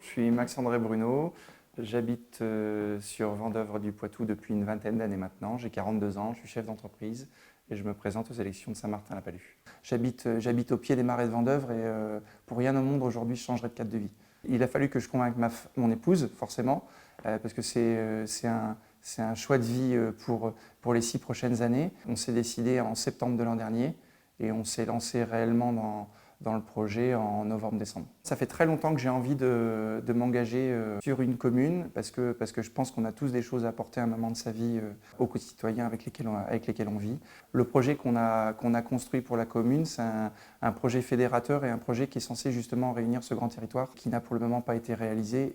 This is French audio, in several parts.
Je suis Max-André Bruno, j'habite sur Vendeuvre du Poitou depuis une vingtaine d'années maintenant. J'ai 42 ans, je suis chef d'entreprise et je me présente aux élections de Saint-Martin-la-Palud. J'habite au pied des marais de Vendeuvre et pour rien au monde aujourd'hui je changerai de cadre de vie. Il a fallu que je convainque mon épouse, forcément, parce que c'est un choix de vie pour les 6 prochaines années. On s'est décidé en septembre de l'an dernier et on s'est lancé réellement dans le projet en novembre-décembre. Ça fait très longtemps que j'ai envie de m'engager sur une commune parce que je pense qu'on a tous des choses à apporter à un moment de sa vie aux concitoyens avec lesquels on vit. Le projet qu'on a construit pour la commune, c'est un projet fédérateur et un projet qui est censé justement réunir ce grand territoire qui n'a pour le moment pas été réalisé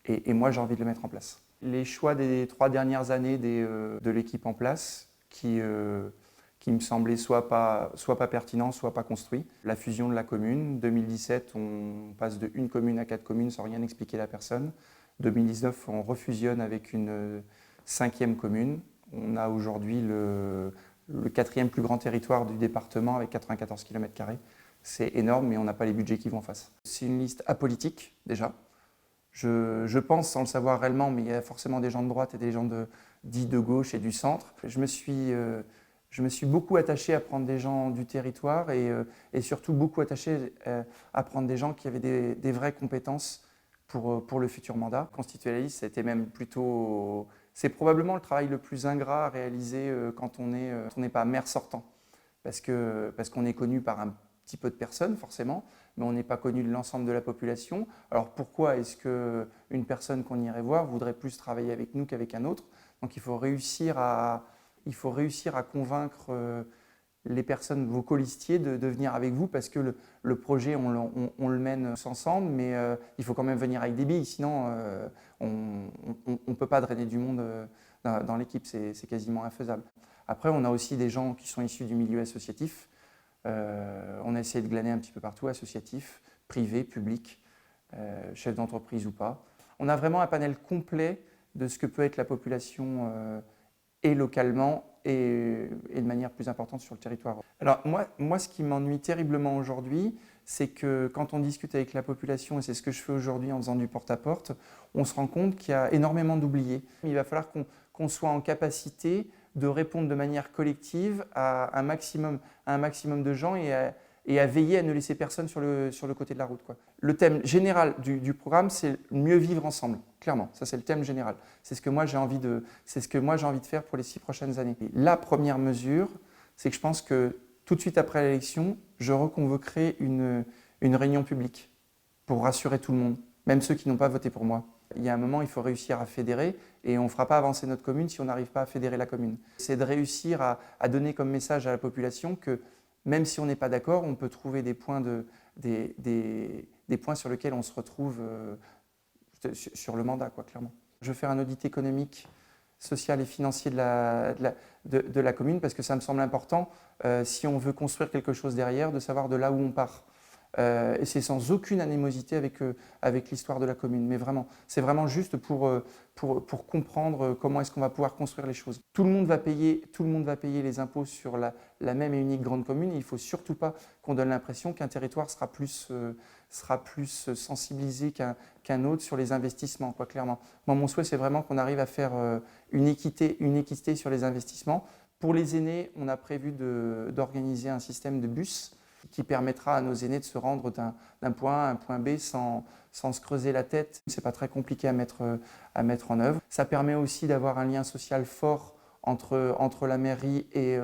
et moi j'ai envie de le mettre en place. Les choix des 3 dernières années de l'équipe en place qui me semblait soit pas pertinent, soit pas construit. La fusion de la commune, 2017, on passe de 1 commune à 4 communes sans rien expliquer à personne. 2019, on refusionne avec une 5e commune. On a aujourd'hui le 4e plus grand territoire du département avec 94 km². C'est énorme, mais on n'a pas les budgets qui vont en face. C'est une liste apolitique, déjà. Je pense, sans le savoir réellement, mais il y a forcément des gens de droite et des gens dits de gauche et du centre. Je me suis beaucoup attaché à prendre des gens du territoire et surtout beaucoup attaché à prendre des gens qui avaient des vraies compétences pour le futur mandat. Constituer la liste, c'était même plutôt... C'est probablement le travail le plus ingrat à réaliser quand on n'est pas maire sortant. Parce qu'on est connu par un petit peu de personnes, forcément, mais on n'est pas connu de l'ensemble de la population. Alors pourquoi est-ce qu'une personne qu'on irait voir voudrait plus travailler avec nous qu'avec un autre? Donc il faut réussir à convaincre les personnes, vos colistiers, de venir avec vous parce que le projet, on le mène ensemble, mais il faut quand même venir avec des billes, sinon on ne peut pas drainer du monde dans l'équipe, c'est quasiment infaisable. Après, on a aussi des gens qui sont issus du milieu associatif. On a essayé de glaner un petit peu partout, associatif, privé, public, chef d'entreprise ou pas. On a vraiment un panel complet de ce que peut être la population et localement et de manière plus importante sur le territoire. Alors moi ce qui m'ennuie terriblement aujourd'hui, c'est que quand on discute avec la population, et c'est ce que je fais aujourd'hui en faisant du porte-à-porte, on se rend compte qu'il y a énormément d'oubliés. Il va falloir qu'on soit en capacité de répondre de manière collective à un maximum de gens et à veiller à ne laisser personne sur le côté de la route, quoi. Le thème général du programme, c'est mieux vivre ensemble, clairement. Ça, c'est le thème général. C'est ce que moi j'ai envie de faire pour les 6 prochaines années. Et la première mesure, c'est que je pense que tout de suite après l'élection, je reconvoquerai une réunion publique pour rassurer tout le monde, même ceux qui n'ont pas voté pour moi. Il y a un moment, il faut réussir à fédérer et on ne fera pas avancer notre commune si on n'arrive pas à fédérer la commune. C'est de réussir à donner comme message à la population que même si on n'est pas d'accord, on peut trouver des points sur lesquels on se retrouve sur le mandat, quoi, clairement. Je veux faire un audit économique, social et financier de la commune parce que ça me semble important, si on veut construire quelque chose derrière, de savoir de là où on part. Et c'est sans aucune animosité avec l'histoire de la commune, mais vraiment, c'est vraiment juste pour comprendre comment est-ce qu'on va pouvoir construire les choses. Tout le monde va payer les impôts sur la même et unique grande commune. Il ne faut surtout pas qu'on donne l'impression qu'un territoire sera plus sensibilisé qu'un autre sur les investissements, quoi, clairement. Moi, mon souhait, c'est vraiment qu'on arrive à faire une équité sur les investissements. Pour les aînés, on a prévu d'organiser un système de bus qui permettra à nos aînés de se rendre d'un point A à un point B sans se creuser la tête. Ce n'est pas très compliqué à mettre en œuvre. Ça permet aussi d'avoir un lien social fort entre la mairie et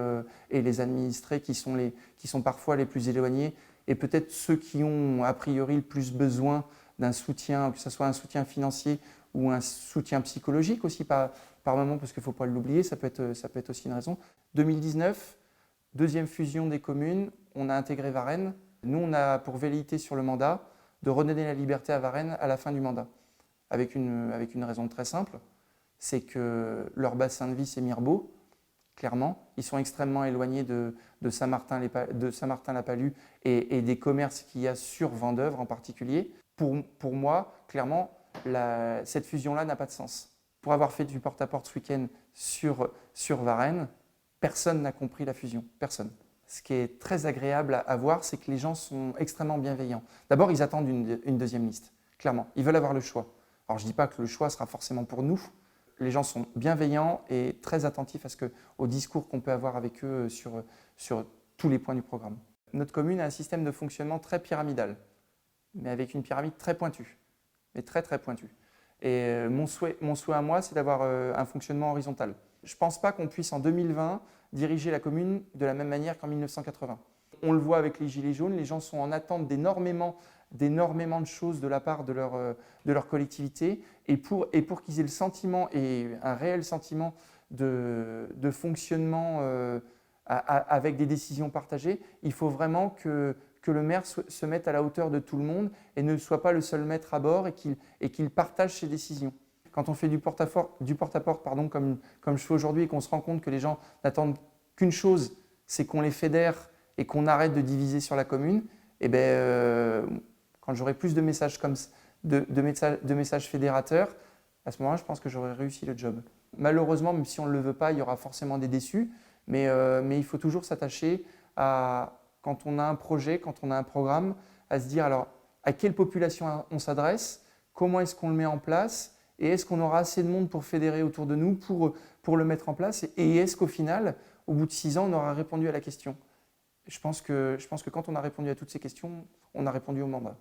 les administrés qui sont parfois les plus éloignés et peut-être ceux qui ont a priori le plus besoin d'un soutien, que ce soit un soutien financier ou un soutien psychologique aussi par moment, parce qu'il ne faut pas l'oublier, ça peut être aussi une raison. 2019, 2e fusion des communes, on a intégré Varennes. Nous, on a pour velléité sur le mandat de redonner la liberté à Varennes à la fin du mandat. Avec une raison très simple, c'est que leur bassin de vie, c'est Mirebeau, clairement. Ils sont extrêmement éloignés de Saint-Martin-la-Palud et des commerces qu'il y a sur Vendeuvre en particulier. Pour moi, clairement, cette fusion-là n'a pas de sens. Pour avoir fait du porte-à-porte ce week-end sur Varennes, personne n'a compris la fusion, personne. Ce qui est très agréable à voir, c'est que les gens sont extrêmement bienveillants. D'abord, ils attendent une 2e liste. clairement. Ils veulent avoir le choix. Alors je ne dis pas que le choix sera forcément pour nous. Les gens sont bienveillants et très attentifs au discours qu'on peut avoir avec eux sur tous les points du programme. Notre commune a un système de fonctionnement très pyramidal, mais avec une pyramide très pointue, mais très très pointue. Et mon souhait à moi, c'est d'avoir un fonctionnement horizontal. Je ne pense pas qu'on puisse en 2020 diriger la commune de la même manière qu'en 1980. On le voit avec les Gilets jaunes, les gens sont en attente d'énormément de choses de la part de leur collectivité. Et pour qu'ils aient le sentiment, et un réel sentiment de fonctionnement avec des décisions partagées, il faut vraiment que le maire se mette à la hauteur de tout le monde et ne soit pas le seul maître à bord et qu'il partage ses décisions. Quand on fait du porte-à-porte, comme je fais aujourd'hui, et qu'on se rend compte que les gens n'attendent qu'une chose, c'est qu'on les fédère et qu'on arrête de diviser sur la commune, et quand j'aurai plus de messages de messages fédérateurs, à ce moment-là, je pense que j'aurai réussi le job. Malheureusement, même si on ne le veut pas, il y aura forcément des déçus, mais il faut toujours s'attacher à, quand on a un projet, quand on a un programme, à se dire alors à quelle population on s'adresse, comment est-ce qu'on le met en place, et est-ce qu'on aura assez de monde pour fédérer autour de nous pour le mettre en place, et est-ce qu'au final, au bout de 6 ans, on aura répondu à la question. Je pense que quand on a répondu à toutes ces questions, on a répondu au mandat.